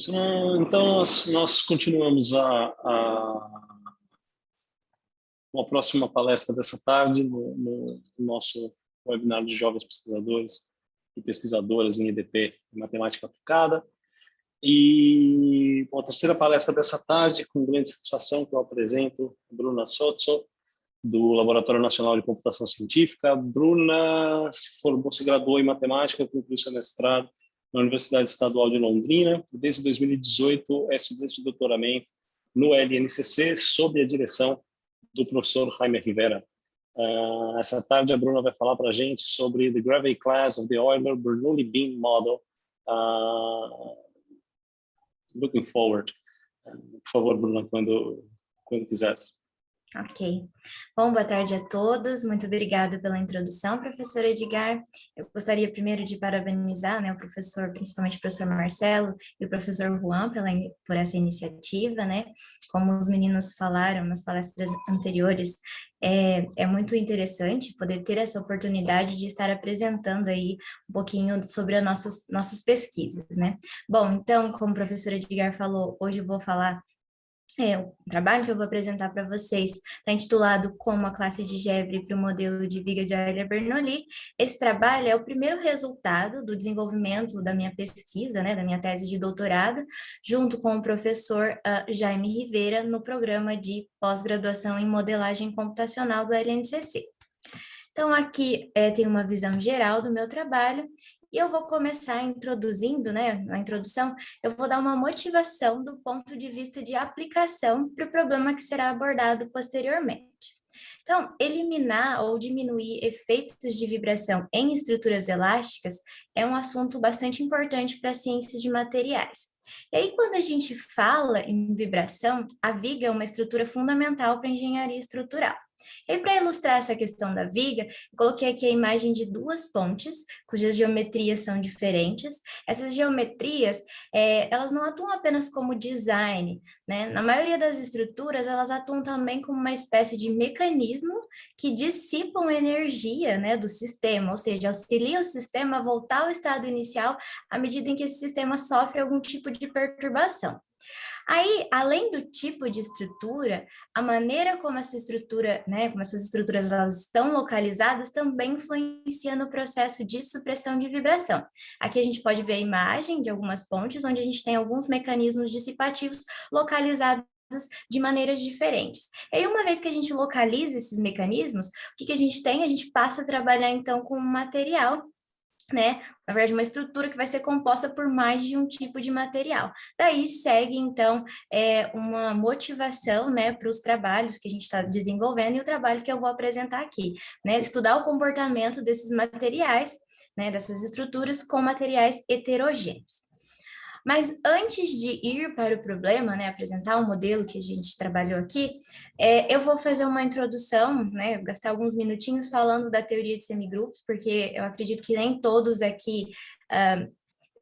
Então, nós continuamos uma próxima palestra dessa tarde no nosso webinar de jovens pesquisadores e pesquisadoras em EDP, em Matemática Aplicada. E a terceira palestra dessa tarde, com grande satisfação, que eu apresento a Bruna Sozzo, do Laboratório Nacional de Computação Científica. Bruna se graduou em Matemática, concluiu seu mestrado na Universidade Estadual de Londrina. Desde 2018 é estudante de doutoramento no LNCC, sob a direção do professor Jaime Rivera. Essa tarde a Bruna vai falar para a gente sobre the gravity class of the Euler-Bernoulli beam model. Looking forward. Por favor, Bruna, quando quiseres. Ok. Bom, boa tarde a todos. Muito obrigada pela introdução, professor Edgar. Eu gostaria primeiro de parabenizar, o professor, principalmente o professor Marcelo e o professor Juan por essa iniciativa, Como os meninos falaram nas palestras anteriores, é muito interessante poder ter essa oportunidade de estar apresentando aí um pouquinho sobre as nossas pesquisas, Bom, então, como o professor Edgar falou, hoje eu vou falar o trabalho que eu vou apresentar para vocês está intitulado Como a classe de Gebre para o modelo de viga de Euler-Bernoulli. Esse trabalho é o primeiro resultado do desenvolvimento da minha pesquisa, da minha tese de doutorado, junto com o professor Jaime Rivera, no programa de pós-graduação em modelagem computacional do LNCC. Então, aqui tem uma visão geral do meu trabalho. E eu vou começar introduzindo, na introdução, eu vou dar uma motivação do ponto de vista de aplicação para o problema que será abordado posteriormente. Então, eliminar ou diminuir efeitos de vibração em estruturas elásticas é um assunto bastante importante para a ciência de materiais. E aí, quando a gente fala em vibração, a viga é uma estrutura fundamental para a engenharia estrutural. E para ilustrar essa questão da viga, eu coloquei aqui a imagem de duas pontes, cujas geometrias são diferentes. Essas geometrias, elas não atuam apenas como design, Na maioria das estruturas, elas atuam também como uma espécie de mecanismo que dissipam energia, do sistema, ou seja, auxilia o sistema a voltar ao estado inicial à medida em que esse sistema sofre algum tipo de perturbação. Aí, além do tipo de estrutura, a maneira como essa estrutura, como essas estruturas elas estão localizadas também influencia no processo de supressão de vibração. Aqui a gente pode ver a imagem de algumas pontes, onde a gente tem alguns mecanismos dissipativos localizados de maneiras diferentes. E aí, uma vez que a gente localiza esses mecanismos, o que a gente tem? A gente passa a trabalhar, então, com um material, na verdade, uma estrutura que vai ser composta por mais de um tipo de material. Daí segue, então, uma motivação, para os trabalhos que a gente está desenvolvendo e o trabalho que eu vou apresentar aqui, Estudar o comportamento desses materiais, dessas estruturas com materiais heterogêneos. Mas antes de ir para o problema, apresentar o modelo que a gente trabalhou aqui, eu vou fazer uma introdução, gastar alguns minutinhos falando da teoria de semigrupos, porque eu acredito que nem todos aqui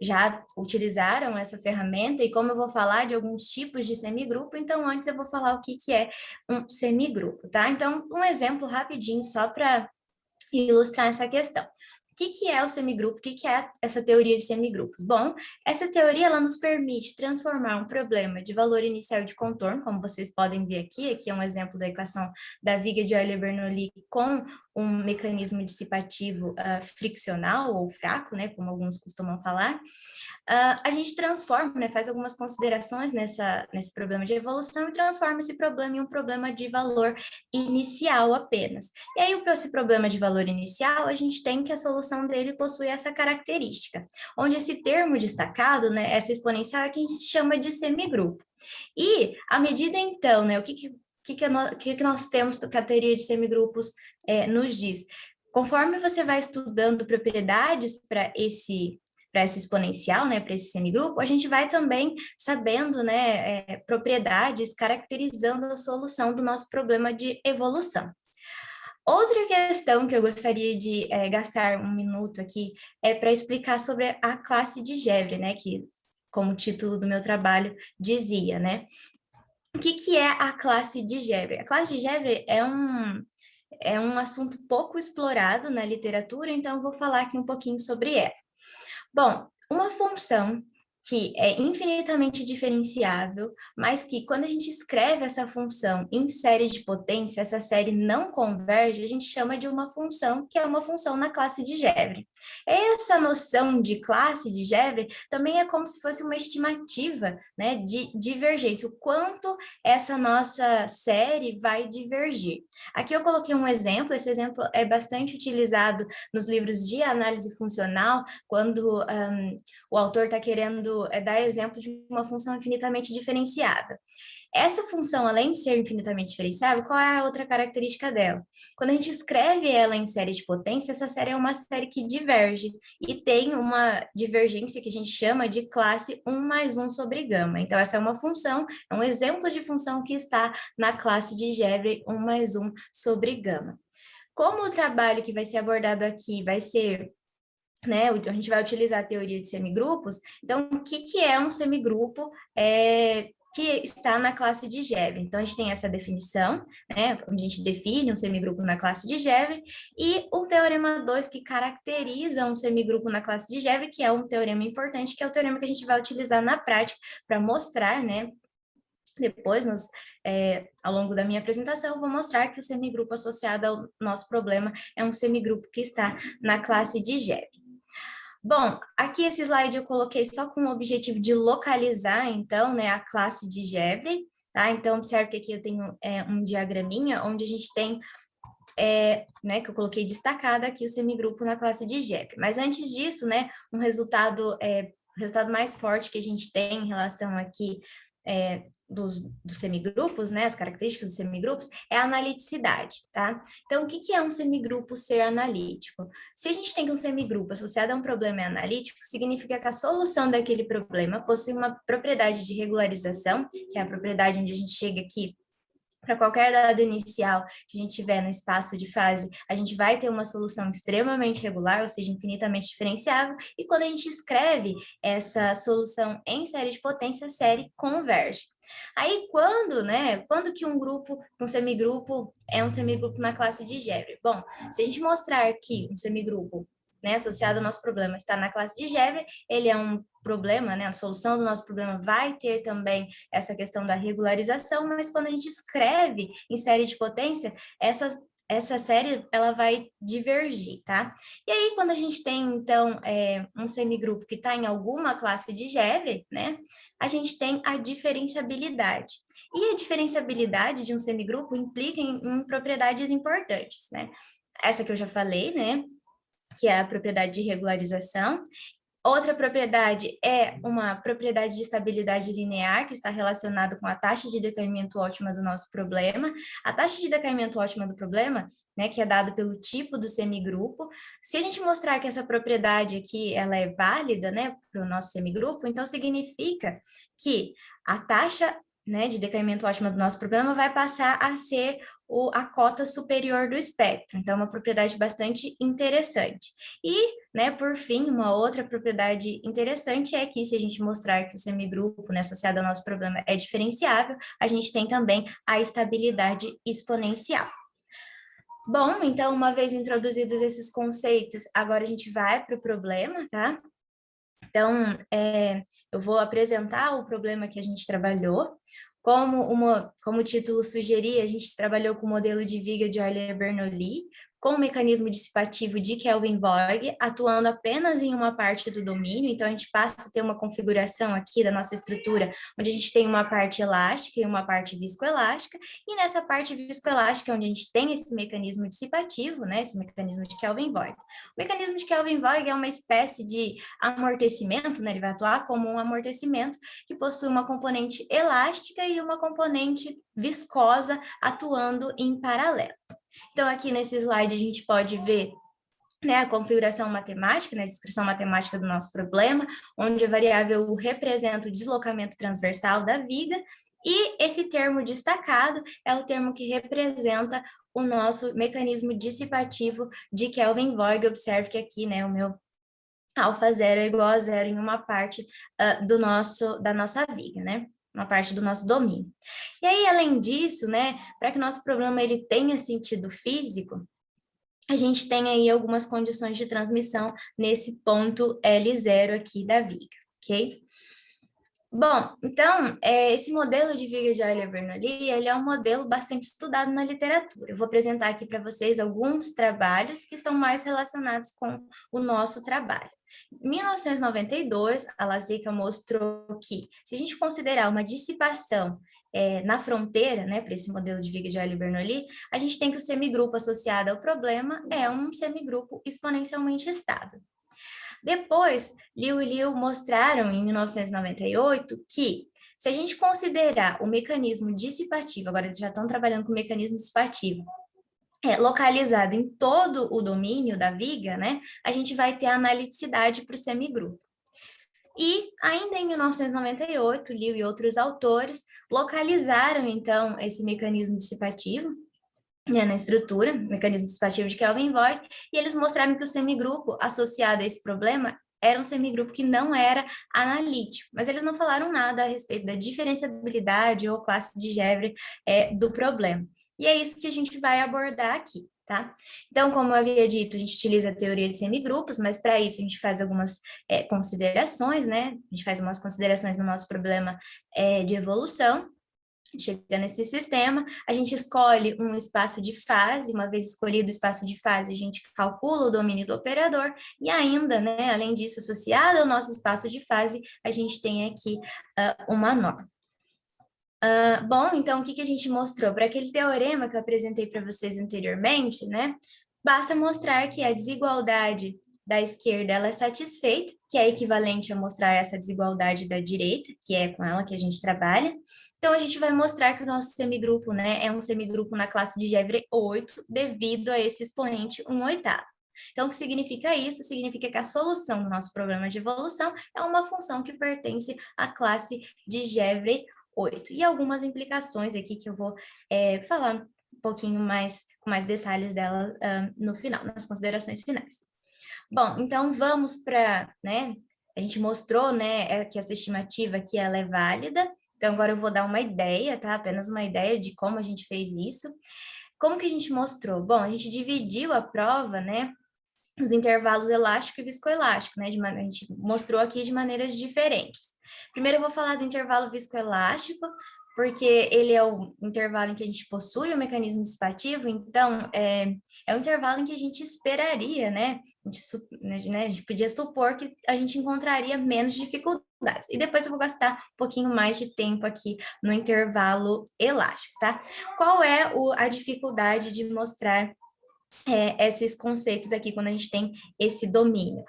já utilizaram essa ferramenta, e como eu vou falar de alguns tipos de semigrupo, então antes eu vou falar o que é um semigrupo, tá? Então, um exemplo rapidinho, só para ilustrar essa questão. O que é o semigrupo? O que é essa teoria de semigrupos? Bom, essa teoria ela nos permite transformar um problema de valor inicial de contorno, como vocês podem ver aqui é um exemplo da equação da viga de Euler-Bernoulli com um mecanismo dissipativo friccional ou fraco, como alguns costumam falar. A gente transforma, faz algumas considerações nesse problema de evolução e transforma esse problema em um problema de valor inicial apenas. E aí, esse problema de valor inicial, a gente tem que a solução dele possui essa característica, onde esse termo destacado, essa exponencial, é que a gente chama de semigrupo. E, à medida, então, o que nós temos que a teoria de semigrupos nos diz? Conforme você vai estudando propriedades para essa exponencial, para esse semigrupo, a gente vai também sabendo, propriedades caracterizando a solução do nosso problema de evolução. Outra questão que eu gostaria de gastar um minuto aqui é para explicar sobre a classe de Gebre, que, como o título do meu trabalho dizia, O que é a classe de Gebre? A classe de Gebre é um assunto pouco explorado na literatura, então eu vou falar aqui um pouquinho sobre ela. Bom, uma função que é infinitamente diferenciável, mas que quando a gente escreve essa função em série de potência, essa série não converge, a gente chama de uma função que é uma função na classe de Gebre. Essa noção de classe de Gebre também é como se fosse uma estimativa, né, de divergência, o quanto essa nossa série vai divergir. Aqui eu coloquei um exemplo, esse exemplo é bastante utilizado nos livros de análise funcional, quando o autor está querendo dar exemplo de uma função infinitamente diferenciada. Essa função, além de ser infinitamente diferenciável, qual é a outra característica dela? Quando a gente escreve ela em série de potência, essa série é uma série que diverge e tem uma divergência que a gente chama de classe 1 mais 1 sobre gama. Então, essa é uma função, é um exemplo de função que está na classe de Gebre 1 mais 1 sobre gama. Como o trabalho que vai ser abordado aqui vai ser, né, a gente vai utilizar a teoria de semigrupos, então, o que é um semigrupo que está na classe de Gebre? Então, a gente tem essa definição, né, onde a gente define um semigrupo na classe de Gebre, e o teorema 2, que caracteriza um semigrupo na classe de Gebre, que é um teorema importante, que é o teorema que a gente vai utilizar na prática para mostrar, né, depois, ao longo da minha apresentação, eu vou mostrar que o semigrupo associado ao nosso problema é um semigrupo que está na classe de Gebre. Bom, aqui esse slide eu coloquei só com o objetivo de localizar, então, né, a classe de Gebre, tá? Então, observe que aqui eu tenho um diagraminha onde a gente tem, né, que eu coloquei destacado aqui o semigrupo na classe de Gebre. Mas antes disso, né, um resultado mais forte que a gente tem em relação aqui dos semigrupos, né, as características dos semigrupos, é a analiticidade, tá? Então, o que é um semigrupo ser analítico? Se a gente tem que um semigrupo associado a um problema analítico, significa que a solução daquele problema possui uma propriedade de regularização, que é a propriedade onde a gente chega aqui para qualquer dado inicial que a gente tiver no espaço de fase, a gente vai ter uma solução extremamente regular, ou seja, infinitamente diferenciável, e quando a gente escreve essa solução em série de potência, a série converge. Aí, quando que um semigrupo é um semigrupo na classe de Gebre? Bom, se a gente mostrar que um semigrupo, né, associado ao nosso problema está na classe de Gebre, ele é um problema, né, a solução do nosso problema vai ter também essa questão da regularização, mas quando a gente escreve em série de potência, essa série ela vai divergir, tá? E aí, quando a gente tem, então, um semigrupo que está em alguma classe de Gebre, né, a gente tem a diferenciabilidade. E a diferenciabilidade de um semigrupo implica em propriedades importantes, né? Essa que eu já falei, né, que é a propriedade de regularização. Outra propriedade é uma propriedade de estabilidade linear, que está relacionado com a taxa de decaimento ótima do nosso problema. A taxa de decaimento ótima do problema, né, que é dada pelo tipo do semigrupo, se a gente mostrar que essa propriedade aqui ela é válida, né, para o nosso semigrupo, então significa que a taxa, né, de decaimento ótima do nosso problema vai passar a ser a cota superior do espectro. Então, é uma propriedade bastante interessante. E, né, por fim, uma outra propriedade interessante é que se a gente mostrar que o semigrupo, né, associado ao nosso problema é diferenciável, a gente tem também a estabilidade exponencial. Bom, então, uma vez introduzidos esses conceitos, agora a gente vai para o problema, tá? Então, eu vou apresentar o problema que a gente trabalhou. Como o título sugeria, a gente trabalhou com o modelo de viga de Euler-Bernoulli, com o mecanismo dissipativo de Kelvin-Voigt, atuando apenas em uma parte do domínio. Então, a gente passa a ter uma configuração aqui da nossa estrutura, onde a gente tem uma parte elástica e uma parte viscoelástica, e nessa parte viscoelástica, onde a gente tem esse mecanismo dissipativo, né, esse mecanismo de Kelvin-Voigt. O mecanismo de Kelvin-Voigt é uma espécie de amortecimento, né, ele vai atuar como um amortecimento que possui uma componente elástica e uma componente viscosa atuando em paralelo. Então, aqui nesse slide a gente pode ver, né, a configuração matemática, né, a descrição matemática do nosso problema, onde a variável representa o deslocamento transversal da viga, e esse termo destacado é o termo que representa o nosso mecanismo dissipativo de Kelvin-Voigt. Observe que aqui, né, o meu alfa zero é igual a zero em uma parte da nossa viga, né? Uma parte do nosso domínio. E aí, além disso, né, para que o nosso problema ele tenha sentido físico, a gente tem aí algumas condições de transmissão nesse ponto L0 aqui da viga, ok? Bom, então, esse modelo de viga de Euler-Bernoulli, ele é um modelo bastante estudado na literatura. Eu vou apresentar aqui para vocês alguns trabalhos que estão mais relacionados com o nosso trabalho. Em 1992, a Lazeca mostrou que, se a gente considerar uma dissipação na fronteira, né, para esse modelo de viga de Euler-Bernoulli, a gente tem que o semigrupo associado ao problema é um semigrupo exponencialmente estável. Depois, Liu e Liu mostraram, em 1998, que, se a gente considerar o mecanismo dissipativo, agora eles já estão trabalhando com o mecanismo dissipativo, localizado em todo o domínio da viga, né, a gente vai ter a analiticidade para o semigrupo. E, ainda em 1998, Liu e outros autores localizaram, então, esse mecanismo dissipativo, né, na estrutura, mecanismo dissipativo de Kelvin-Voigt, e eles mostraram que o semigrupo associado a esse problema era um semigrupo que não era analítico, mas eles não falaram nada a respeito da diferenciabilidade ou classe de Gevrey do problema. E é isso que a gente vai abordar aqui, tá? Então, como eu havia dito, a gente utiliza a teoria de semigrupos, mas para isso a gente faz algumas considerações, né? A gente faz algumas considerações no nosso problema de evolução. Chega nesse sistema, a gente escolhe um espaço de fase, uma vez escolhido o espaço de fase, a gente calcula o domínio do operador, e ainda, né, além disso, associado ao nosso espaço de fase, a gente tem aqui uma norma. Bom, então, o que a gente mostrou? Para aquele teorema que eu apresentei para vocês anteriormente, né, basta mostrar que a desigualdade da esquerda ela é satisfeita, que é equivalente a mostrar essa desigualdade da direita, que é com ela que a gente trabalha. Então, a gente vai mostrar que o nosso semigrupo, né, é um semigrupo na classe de Gevrey 8, devido a esse expoente 1/8. Então, o que significa isso? Significa que a solução do nosso problema de evolução é uma função que pertence à classe de Gevrey 8. E algumas implicações aqui que eu vou falar um pouquinho mais, com mais detalhes dela no final, nas considerações finais. Bom, então vamos para, né, a gente mostrou, né, que essa estimativa aqui ela é válida, então agora eu vou dar uma ideia, tá? Apenas uma ideia de como a gente fez isso. Como que a gente mostrou? Bom, a gente dividiu a prova, né, os intervalos elástico e viscoelástico, né? A gente mostrou aqui de maneiras diferentes. Primeiro eu vou falar do intervalo viscoelástico, porque ele é o intervalo em que a gente possui o mecanismo dissipativo, então é um intervalo em que a gente esperaria, né? A gente podia supor que a gente encontraria menos dificuldades. E depois eu vou gastar um pouquinho mais de tempo aqui no intervalo elástico, tá? Qual é a dificuldade de mostrar esses conceitos aqui quando a gente tem esse domínio,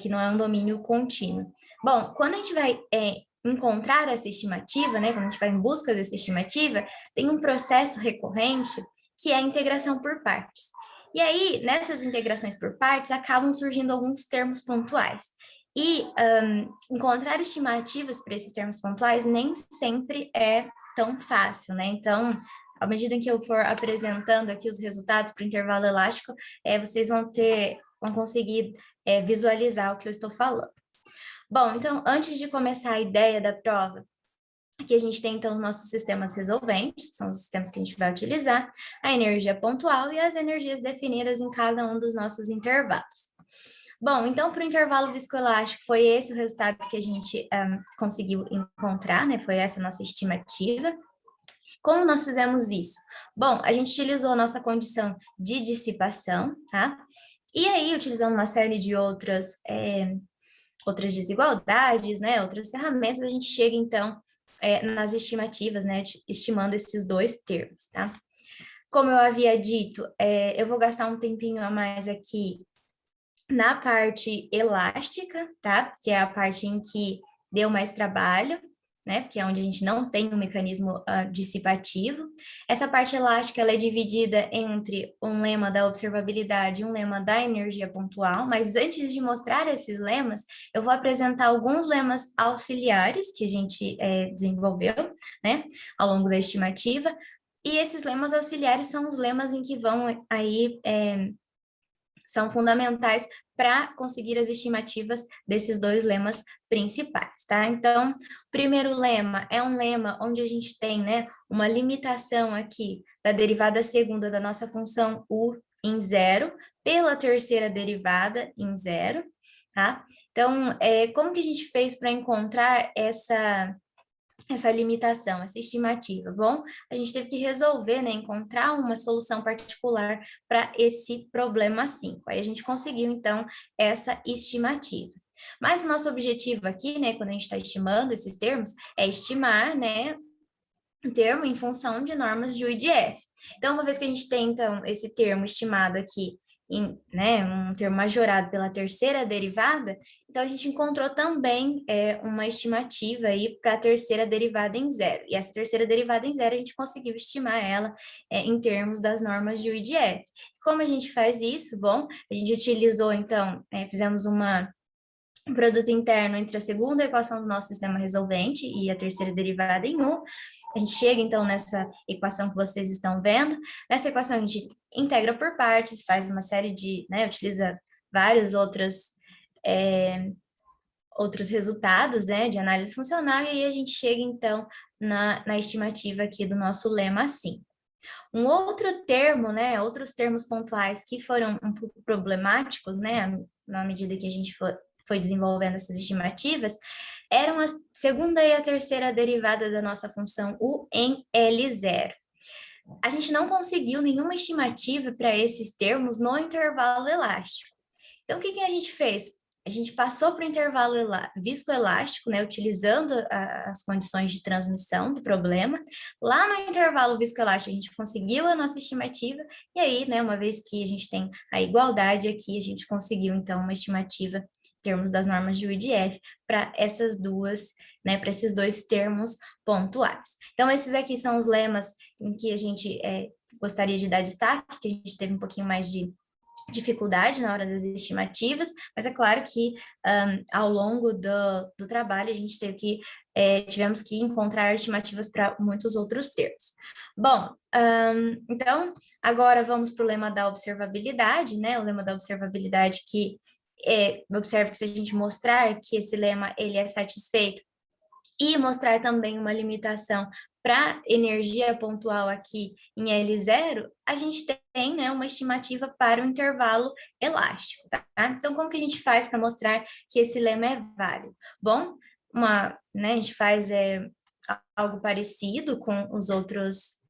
que não é um domínio contínuo? Bom, quando a gente vai encontrar essa estimativa, né, quando a gente vai em busca dessa estimativa, tem um processo recorrente que é a integração por partes. E aí, nessas integrações por partes, acabam surgindo alguns termos pontuais. E encontrar estimativas para esses termos pontuais nem sempre é tão fácil, né? Então, à medida em que eu for apresentando aqui os resultados para o intervalo elástico, vocês vão conseguir visualizar o que eu estou falando. Bom, então, antes de começar a ideia da prova, aqui a gente tem, então, os nossos sistemas resolventes, são os sistemas que a gente vai utilizar, a energia pontual e as energias definidas em cada um dos nossos intervalos. Bom, então, para o intervalo viscoelástico, foi esse o resultado que a gente conseguiu encontrar, né? Foi essa a nossa estimativa. Como nós fizemos isso? Bom, a gente utilizou a nossa condição de dissipação, tá? E aí, utilizando uma série de outras desigualdades, né, outras ferramentas, a gente chega, então, nas estimativas, né, estimando esses dois termos, tá? Como eu havia dito, eu vou gastar um tempinho a mais aqui na parte elástica, tá? Que é a parte em que deu mais trabalho, né? Porque é onde a gente não tem um mecanismo dissipativo. Essa parte elástica ela é dividida entre um lema da observabilidade e um lema da energia pontual, mas antes de mostrar esses lemas, eu vou apresentar alguns lemas auxiliares que a gente desenvolveu, né? Ao longo da estimativa. E esses lemas auxiliares são os lemas em que vão aí são fundamentais para conseguir as estimativas desses dois lemas principais, tá? Então, o primeiro lema é um lema onde a gente tem, né, uma limitação aqui da derivada segunda da nossa função u em zero pela terceira derivada em zero, tá? Então, como que a gente fez para encontrar essa limitação, essa estimativa? Bom, a gente teve que resolver, né, encontrar uma solução particular para esse problema 5. Aí a gente conseguiu, então, essa estimativa. Mas o nosso objetivo aqui, né, quando a gente está estimando esses termos, é estimar, né, um termo em função de normas de U e de F. Então, uma vez que a gente tem, então, esse termo estimado aqui, né, um termo majorado pela terceira derivada, então a gente encontrou também uma estimativa aí para a terceira derivada em zero. E essa terceira derivada em zero, a gente conseguiu estimar ela em termos das normas de U e de F. Como a gente faz isso? Bom, a gente utilizou, então, fizemos um produto interno entre a segunda equação do nosso sistema resolvente e a terceira derivada em U. A gente chega, então, nessa equação que vocês estão vendo. Nessa equação, a gente integra por partes, faz uma série de, né, utiliza vários outros resultados, né, de análise funcional, e aí a gente chega, então, na estimativa aqui do nosso lema assim. Um outro termo, né, outros termos pontuais que foram um pouco problemáticos, né, na medida que a gente foi desenvolvendo essas estimativas, eram a segunda e a terceira derivada da nossa função U em L0. A gente não conseguiu nenhuma estimativa para esses termos no intervalo elástico. Então, o que a gente fez? A gente passou para o intervalo viscoelástico, né, utilizando as condições de transmissão do problema. Lá no intervalo viscoelástico, a gente conseguiu a nossa estimativa, e aí, né, uma vez que a gente tem a igualdade aqui, a gente conseguiu, então, uma estimativa em termos das normas de U e de F para essas duas, né, para esses dois termos pontuais. Então, esses aqui são os lemas em que a gente gostaria de dar destaque, que a gente teve um pouquinho mais de dificuldade na hora das estimativas, mas é claro que ao longo do trabalho a gente tivemos que encontrar estimativas para muitos outros termos. Bom, então agora vamos para o lema da observabilidade, né? O lema da observabilidade que observe que se a gente mostrar que esse lema ele é satisfeito e mostrar também uma limitação para energia pontual aqui em L0, a gente tem, né, uma estimativa para o intervalo elástico, tá? Então, como que a gente faz para mostrar que esse lema é válido? Bom, né, a gente faz algo parecido com as outras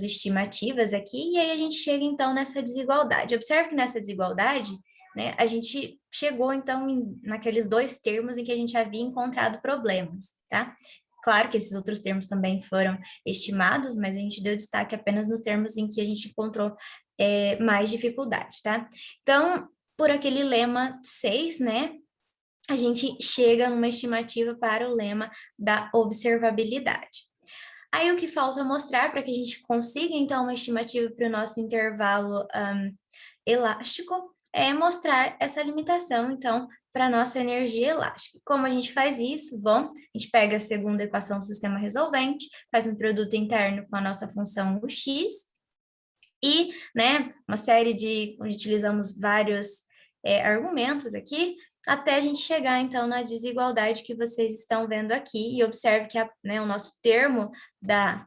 estimativas aqui, e aí a gente chega, então, nessa desigualdade. Observe que nessa desigualdade, né, a gente chegou, então, naqueles dois termos em que a gente havia encontrado problemas, tá? Claro que esses outros termos também foram estimados, mas a gente deu destaque apenas nos termos em que a gente encontrou mais dificuldade, tá? Então, por aquele lema 6, né, a gente chega numa estimativa para o lema da observabilidade. Aí, o que falta mostrar para que a gente consiga, então, uma estimativa para o nosso intervalo elástico é mostrar essa limitação, então, para a nossa energia elástica. Como a gente faz isso? Bom, a gente pega a segunda equação do sistema resolvente, faz um produto interno com a nossa função Ux, e, né, uma série onde utilizamos vários argumentos aqui, até a gente chegar, então, na desigualdade que vocês estão vendo aqui, e observe que né, o nosso termo da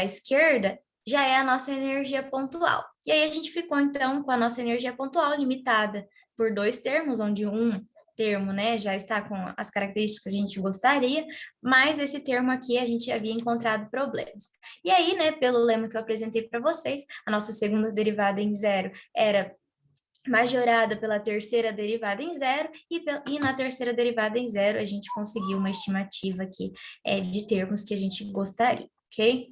esquerda já é a nossa energia pontual. E aí a gente ficou, então, com a nossa energia pontual limitada por dois termos, onde um termo, né, já está com as características que a gente gostaria, mas esse termo aqui a gente havia encontrado problemas. E aí, né, pelo lema que eu apresentei para vocês, a nossa segunda derivada em zero era majorada pela terceira derivada em zero, e na terceira derivada em zero a gente conseguiu uma estimativa aqui de termos que a gente gostaria, ok?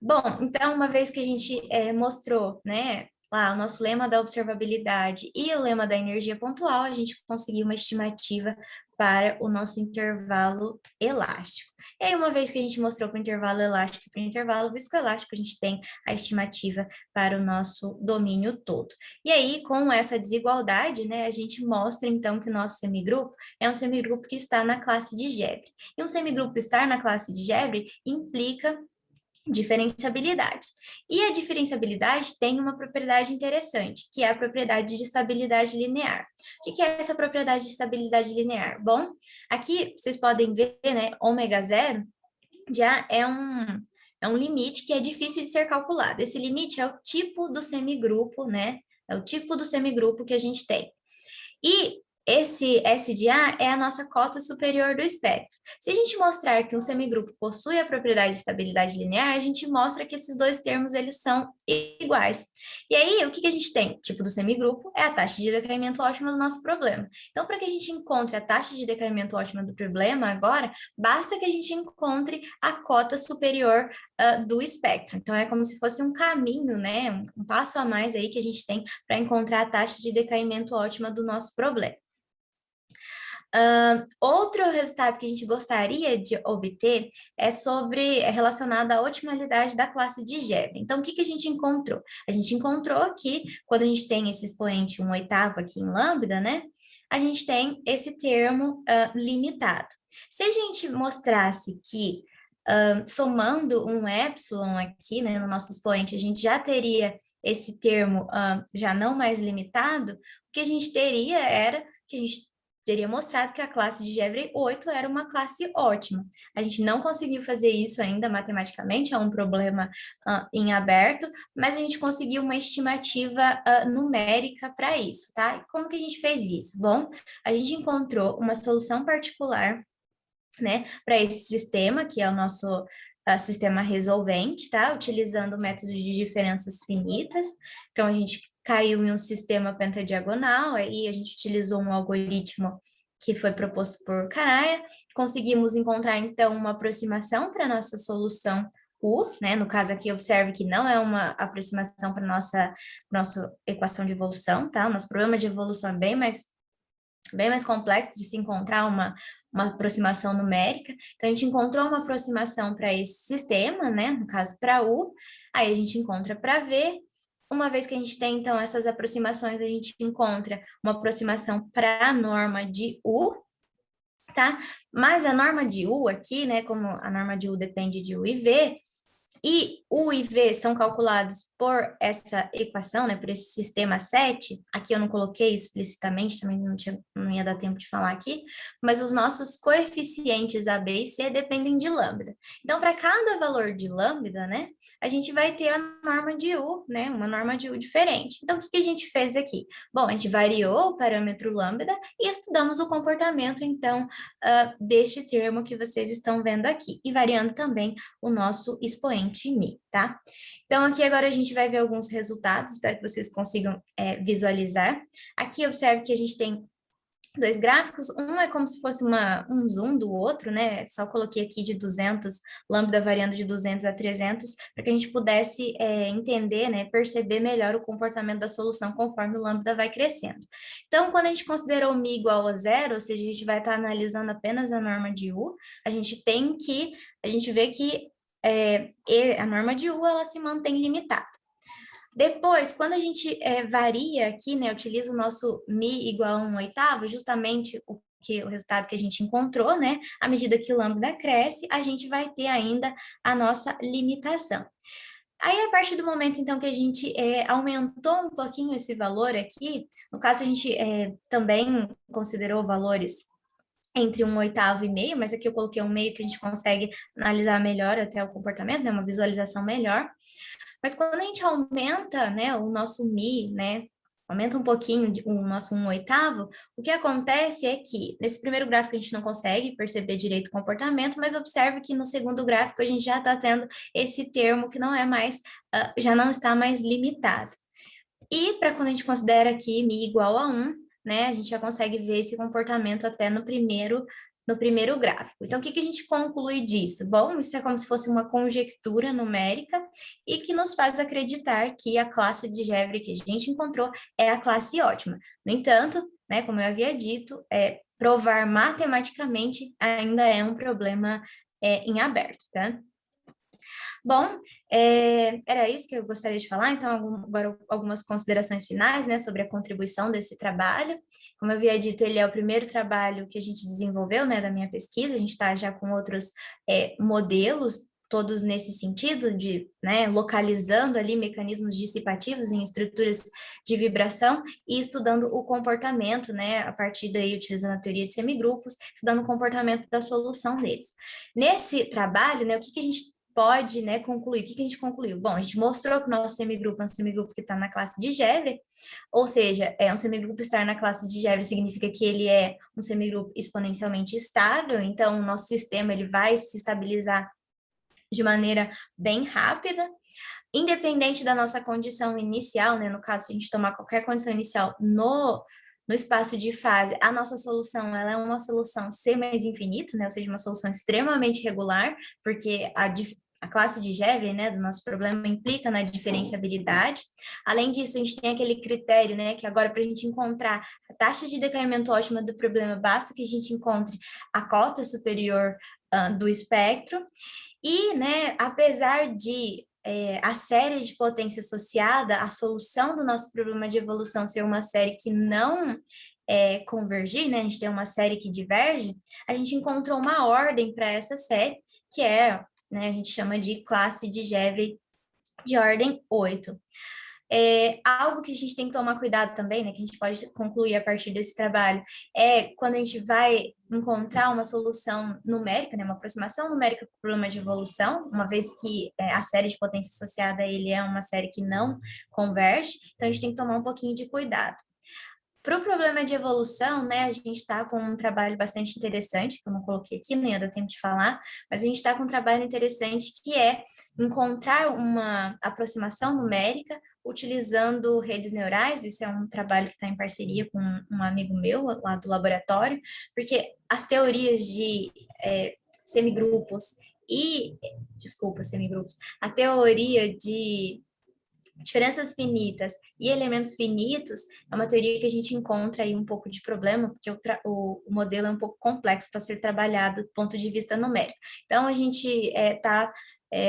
Bom, então, uma vez que a gente mostrou, né, lá o nosso lema da observabilidade e o lema da energia pontual, a gente conseguiu uma estimativa para o nosso intervalo elástico. E aí, uma vez que a gente mostrou para o intervalo elástico e para o intervalo viscoelástico, a gente tem a estimativa para o nosso domínio todo. E aí, com essa desigualdade, né, a gente mostra, então, que o nosso semigrupo é um semigrupo que está na classe de Gebre. E um semigrupo estar na classe de Gebre implica diferenciabilidade. E a diferenciabilidade tem uma propriedade interessante, que é a propriedade de estabilidade linear. O que é essa propriedade de estabilidade linear? Bom, aqui vocês podem ver, né, ômega zero já é um limite que é difícil de ser calculado. Esse limite é o tipo do semigrupo, né, é o tipo do semigrupo que a gente tem. E esse S de A é a nossa cota superior do espectro. Se a gente mostrar que um semigrupo possui a propriedade de estabilidade linear, a gente mostra que esses dois termos eles são iguais. E aí, o que a gente tem? O tipo do semigrupo é a taxa de decaimento ótima do nosso problema. Então, para que a gente encontre a taxa de decaimento ótima do problema agora, basta que a gente encontre a cota superior do espectro. Então, é como se fosse um caminho, né? Um passo a mais aí que a gente tem para encontrar a taxa de decaimento ótima do nosso problema. Outro resultado que a gente gostaria de obter é relacionado à otimalidade da classe de Gebre. Então, o que a gente encontrou? A gente encontrou que, quando a gente tem esse expoente 1/8 aqui em lambda, né? A gente tem esse termo limitado. Se a gente mostrasse que, somando um epsilon aqui, né, no nosso expoente, a gente já teria esse termo já não mais limitado, o que a gente teria era que a gente teria mostrado que a classe de Gebre 8 era uma classe ótima. A gente não conseguiu fazer isso ainda matematicamente, é um problema em aberto, mas a gente conseguiu uma estimativa numérica para isso, tá? E como que a gente fez isso? Bom, a gente encontrou uma solução particular, né, para esse sistema, que é o nosso sistema resolvente, tá? Utilizando métodos de diferenças finitas. Então, a gente caiu em um sistema pentadiagonal, aí a gente utilizou um algoritmo que foi proposto por Kanaia, conseguimos encontrar, então, uma aproximação para a nossa solução U, né? No caso aqui, observe que não é uma aproximação para nossa equação de evolução, tá? O nosso problema de evolução é bem mais complexo de se encontrar uma aproximação numérica. Então, a gente encontrou uma aproximação para esse sistema, né? No caso, para U, aí a gente encontra para V. Uma vez que a gente tem, então, essas aproximações, a gente encontra uma aproximação para a norma de U, tá? Mas a norma de U aqui, né? Como a norma de U depende de U e V, e U e V são calculados por essa equação, né, por esse sistema 7, aqui eu não coloquei explicitamente, também não ia dar tempo de falar aqui, mas os nossos coeficientes A, B e C dependem de lambda. Então, para cada valor de lambda, né, a gente vai ter a norma de U, né, uma norma de U diferente. Então, o que a gente fez aqui? Bom, a gente variou o parâmetro lambda e estudamos o comportamento, então, deste termo que vocês estão vendo aqui, e variando também o nosso expoente mi, tá? Então, aqui agora a gente vai ver alguns resultados, espero que vocês consigam visualizar. Aqui, observe que a gente tem dois gráficos, um é como se fosse um zoom do outro, né? Só coloquei aqui de 200, lambda variando de 200 a 300, para que a gente pudesse entender, né, perceber melhor o comportamento da solução conforme o lambda vai crescendo. Então, quando a gente considerou mi igual a zero, ou seja, a gente vai estar analisando apenas a norma de U, a gente vê que a norma de U, ela se mantém limitada. Depois, quando a gente varia aqui, né, utiliza o nosso mi igual a 1/8, justamente o resultado que a gente encontrou, né, à medida que o lambda cresce, a gente vai ter ainda a nossa limitação. Aí, a partir do momento, então, que a gente aumentou um pouquinho esse valor aqui, no caso, a gente também considerou valores entre 1/8 e meio, mas aqui eu coloquei um meio que a gente consegue analisar melhor até o comportamento, né, uma visualização melhor. Mas quando a gente aumenta, né, o nosso mi, né, aumenta um pouquinho o nosso 1/8, o que acontece é que nesse primeiro gráfico a gente não consegue perceber direito o comportamento, mas observe que no segundo gráfico a gente já está tendo esse termo que não é mais, já não está mais limitado. E para quando a gente considera aqui mi igual a 1, né, a gente já consegue ver esse comportamento até no primeiro gráfico. Então, o que a gente conclui disso? Bom, isso é como se fosse uma conjectura numérica e que nos faz acreditar que a classe de Gebre que a gente encontrou é a classe ótima. No entanto, né, como eu havia dito, provar matematicamente ainda é um problema em aberto, tá? Bom, era isso que eu gostaria de falar, então agora algumas considerações finais, né, sobre a contribuição desse trabalho. Como eu havia dito, ele é o primeiro trabalho que a gente desenvolveu, né, da minha pesquisa, a gente está já com outros modelos, todos nesse sentido de, né, localizando ali mecanismos dissipativos em estruturas de vibração e estudando o comportamento, né, a partir daí utilizando a teoria de semigrupos, estudando o comportamento da solução deles. Nesse trabalho, né, o que a gente pode, né, concluir. O que a gente concluiu? Bom, a gente mostrou que o nosso semigrupo é um semigrupo que está na classe de Gevrey, ou seja, um semigrupo estar na classe de Gevrey significa que ele é um semigrupo exponencialmente estável, então o nosso sistema ele vai se estabilizar de maneira bem rápida, independente da nossa condição inicial, né? No caso, se a gente tomar qualquer condição inicial no espaço de fase, a nossa solução ela é uma solução C mais infinito, né? Ou seja, uma solução extremamente regular, porque a classe de Gevrey, né, do nosso problema implica na diferenciabilidade. Além disso, a gente tem aquele critério, né, que agora para a gente encontrar a taxa de decaimento ótima do problema, basta que a gente encontre a cota superior do espectro. E, né, apesar de a série de potência associada, a solução do nosso problema de evolução ser uma série que não convergir, né, a gente tem uma série que diverge, a gente encontrou uma ordem para essa série, que é, né, a gente chama de classe de Gevrey de ordem 8. Algo que a gente tem que tomar cuidado também, né, que a gente pode concluir a partir desse trabalho, é quando a gente vai encontrar uma solução numérica, né, uma aproximação numérica para o problema de evolução, uma vez que a série de potência associada ele é uma série que não converge, então a gente tem que tomar um pouquinho de cuidado. Para o problema de evolução, né, a gente está com um trabalho bastante interessante, que eu não coloquei aqui, não ia dar tempo de falar, mas a gente está com um trabalho interessante que é encontrar uma aproximação numérica utilizando redes neurais. Isso é um trabalho que está em parceria com um amigo meu lá do laboratório, porque as teorias de semigrupos a teoria de diferenças finitas e elementos finitos é uma teoria que a gente encontra aí um pouco de problema, porque o modelo é um pouco complexo para ser trabalhado do ponto de vista numérico. Então, a gente está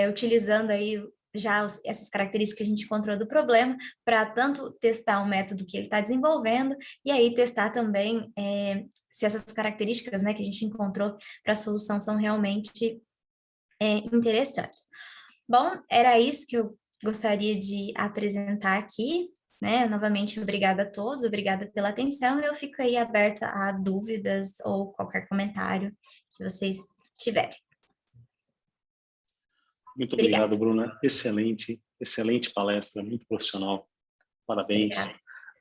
utilizando aí já essas características que a gente encontrou do problema para tanto testar o método que ele está desenvolvendo e aí testar também se essas características, né, que a gente encontrou para a solução são realmente interessantes. Bom, era isso que eu gostaria de apresentar aqui, né? Novamente, obrigada a todos, obrigada pela atenção, e eu fico aí aberta a dúvidas ou qualquer comentário que vocês tiverem. Muito obrigado, Bruna. Excelente, excelente palestra, muito profissional. Parabéns.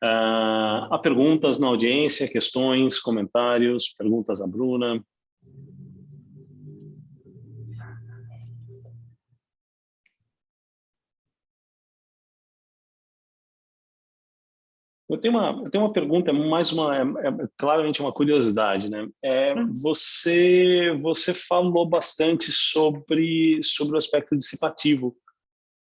Há perguntas na audiência, questões, comentários, perguntas à Bruna? Eu tenho uma pergunta, claramente uma curiosidade, né? Você falou bastante sobre o aspecto dissipativo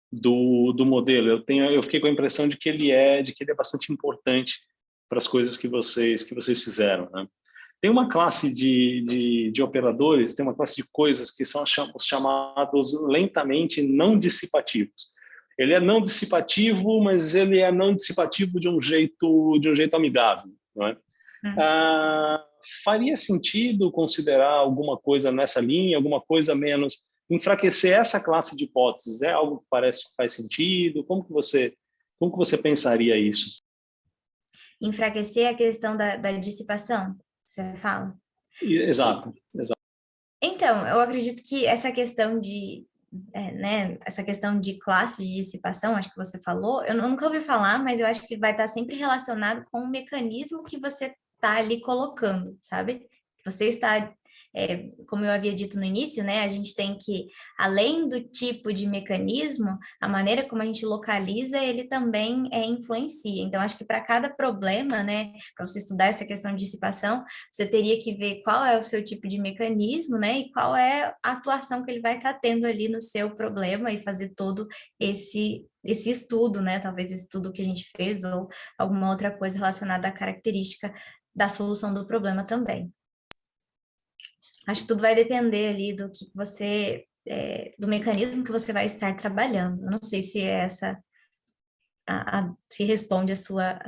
do modelo. Eu fiquei com a impressão de que ele é bastante importante para as coisas que vocês fizeram, né? Tem uma classe de operadores, tem uma classe de coisas que são os chamados lentamente não dissipativos. Ele é não dissipativo, mas ele é não dissipativo de um jeito amigável, não é? Faria sentido considerar alguma coisa nessa linha, alguma coisa menos, enfraquecer essa classe de hipóteses? É algo que parece que faz sentido? Como que você pensaria isso? Enfraquecer a questão da dissipação, você fala? Exato. Então, eu acredito que essa questão essa questão de classe de dissipação, acho que você falou, eu nunca ouvi falar, mas eu acho que vai estar sempre relacionado com o mecanismo que você está ali colocando, sabe? Você está, como eu havia dito no início, né, a gente tem que, além do tipo de mecanismo, a maneira como a gente localiza, ele também influencia. Então, acho que para cada problema, né, para você estudar essa questão de dissipação, você teria que ver qual é o seu tipo de mecanismo, né, e qual é a atuação que ele vai estar tendo ali no seu problema e fazer todo esse estudo, né, talvez esse estudo que a gente fez ou alguma outra coisa relacionada à característica da solução do problema também. Acho que tudo vai depender ali do que você, do mecanismo que você vai estar trabalhando. Eu não sei se se responde a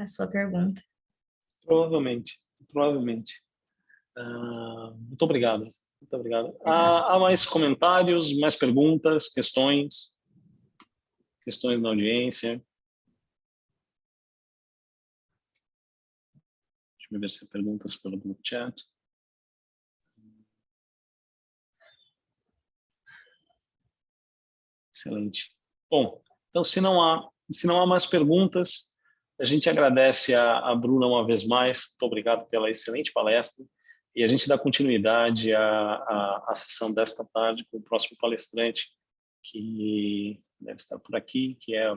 sua pergunta. Provavelmente. Muito obrigado. Há mais comentários, mais perguntas, questões na audiência? Deixa eu ver se há perguntas pelo grupo chat. Excelente. Bom, então, se não há mais perguntas, a gente agradece a Bruna uma vez mais. Muito obrigado pela excelente palestra. E a gente dá continuidade à sessão desta tarde com o próximo palestrante, que deve estar por aqui, que é